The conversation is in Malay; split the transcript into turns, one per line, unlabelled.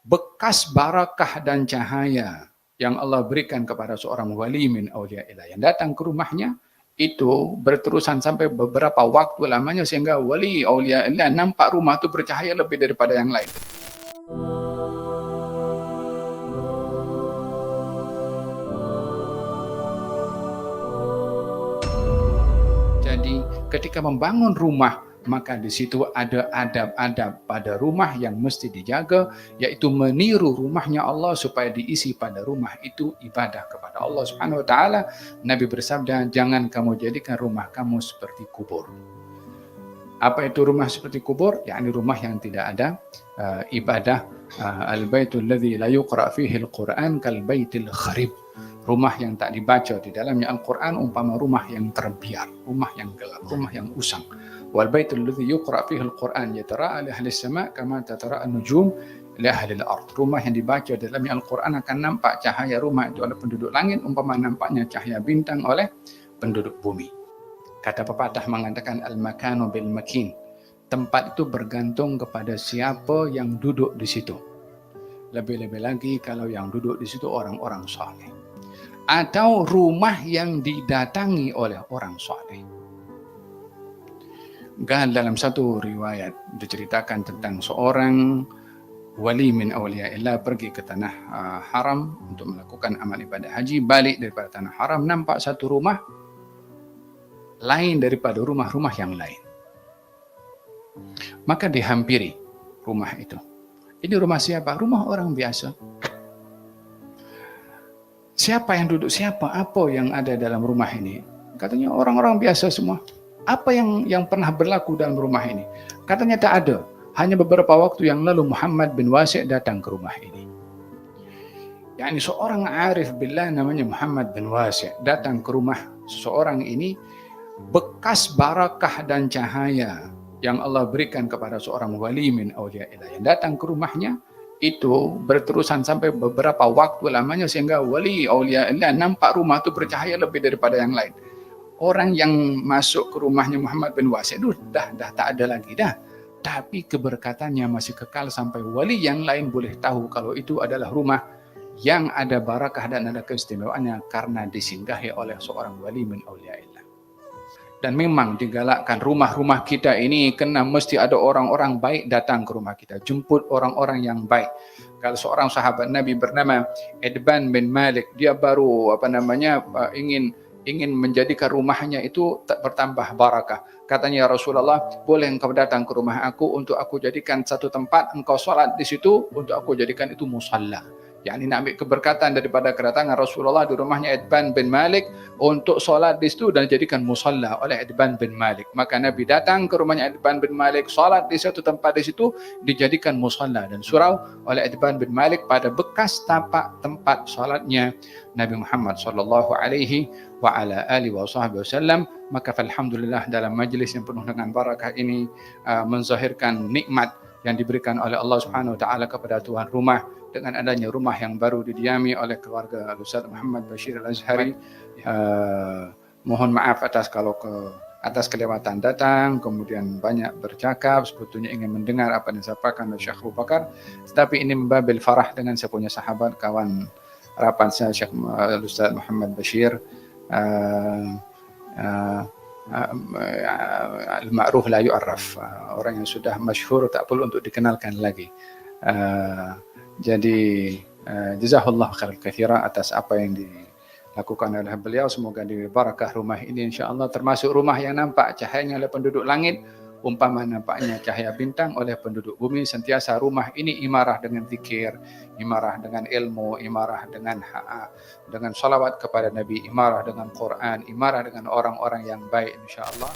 bekas barakah dan cahaya yang Allah berikan kepada seorang wali min auliyaillah yang datang ke rumahnya itu berterusan sampai beberapa waktu lamanya sehingga wali auliyaillah nampak rumah itu bercahaya lebih daripada yang lain. Jadi ketika membangun rumah, maka di situ ada adab-adab pada rumah yang mesti dijaga, yaitu meniru rumahnya Allah supaya diisi pada rumah itu ibadah kepada Allah Subhanahu wa taala. Nabi bersabda, "Jangan kamu jadikan rumah kamu seperti kubur." Apa itu rumah seperti kubur? Yakni rumah yang tidak ada ibadah. Al-baitul ladzi la yuqra fihi al-Qur'an kal baitil kharib. Rumah yang tak dibaca di dalamnya Al-Quran umpama rumah yang terbiar, rumah yang gelap, rumah yang usang. Wal baitul ladzi yuqra fihi al-Quran yatara'a li ahli as-sama' kama tatara'a an-nujum li ahli al-ard. Rumah yang dibaca di dalamnya Al-Quran akan nampak cahaya rumah itu oleh penduduk langit umpama nampaknya cahaya bintang oleh penduduk bumi. Kata pepatah mengatakan al-makanu bil makin. Tempat itu bergantung kepada siapa yang duduk di situ. Lebih-lebih lagi kalau yang duduk di situ orang-orang saleh. Atau rumah yang didatangi oleh orang saleh. Dalam satu riwayat diceritakan tentang seorang wali min auliyaillah pergi ke tanah haram untuk melakukan amal ibadah haji, balik daripada tanah haram nampak satu rumah lain daripada rumah-rumah yang lain. Maka dihampiri rumah itu. Ini rumah siapa? Rumah orang biasa. Siapa yang duduk? Siapa? Apa yang ada dalam rumah ini? Katanya orang-orang biasa semua. Apa yang pernah berlaku dalam rumah ini? Katanya tak ada. Hanya beberapa waktu yang lalu Muhammad bin Wasi' datang ke rumah ini. Yani seorang arif billah namanya Muhammad bin Wasi' datang ke rumah seseorang ini, bekas barakah dan cahaya yang Allah berikan kepada seorang wali min auliyaillah yang datang ke rumahnya itu berterusan sampai beberapa waktu lamanya sehingga wali auliyaillah nampak rumah itu bercahaya lebih daripada yang lain. Orang yang masuk ke rumahnya Muhammad bin Wasi' itu dah tak ada lagi dah. Tapi keberkatannya masih kekal sampai wali yang lain boleh tahu kalau itu adalah rumah yang ada barakah dan ada keistimewaannya karena disinggahi oleh seorang wali min auliyaillah. Dan memang digalakkan rumah-rumah kita ini kena mesti ada orang-orang baik datang ke rumah kita. Jemput orang-orang yang baik. Kalau seorang sahabat Nabi bernama Edban bin Malik, dia baru ingin menjadikan rumahnya itu bertambah barakah. Katanya, ya Rasulullah, boleh engkau datang ke rumah aku untuk aku jadikan satu tempat engkau sholat di situ untuk aku jadikan itu musalla. Yakni nak ambil keberkatan daripada kedatangan Rasulullah di rumahnya Edban bin Malik untuk solat di situ dan dijadikan musalla oleh Edban bin Malik. Maka Nabi datang ke rumahnya Edban bin Malik, solat di satu tempat di situ dijadikan musalla dan surau oleh Edban bin Malik pada bekas tapak tempat solatnya Nabi Muhammad sallallahu alaihi wa ala alihi wasallam. Maka alhamdulillah dalam majlis yang penuh dengan barakah ini menzahirkan nikmat yang diberikan oleh Allah Subhanahu wa taala kepada tuan rumah dengan adanya rumah yang baru didiami oleh keluarga Ustaz Muhammad Bashir Al-Azhari. Mohon maaf atas kelewatan datang, kemudian banyak bercakap, sebetulnya ingin mendengar apa yang disampaikan oleh Syekh Abu Bakar, tetapi ini membabil farah dengan saya punya sahabat, kawan rapat saya Syekh Ustaz Muhammad Bashir, al-ma'ruf la yu'arraf, orang yang sudah masyhur tak perlu untuk dikenalkan lagi. Jadi jazahullah khairal katsira atas apa yang dilakukan oleh beliau. Semoga diberi barakah rumah ini insyaallah, termasuk rumah yang nampak cahayanya oleh penduduk langit umpama nampaknya cahaya bintang oleh penduduk bumi. Sentiasa rumah ini imarah dengan zikir, imarah dengan ilmu, imarah dengan salawat kepada Nabi, imarah dengan Quran, imarah dengan orang-orang yang baik insyaallah.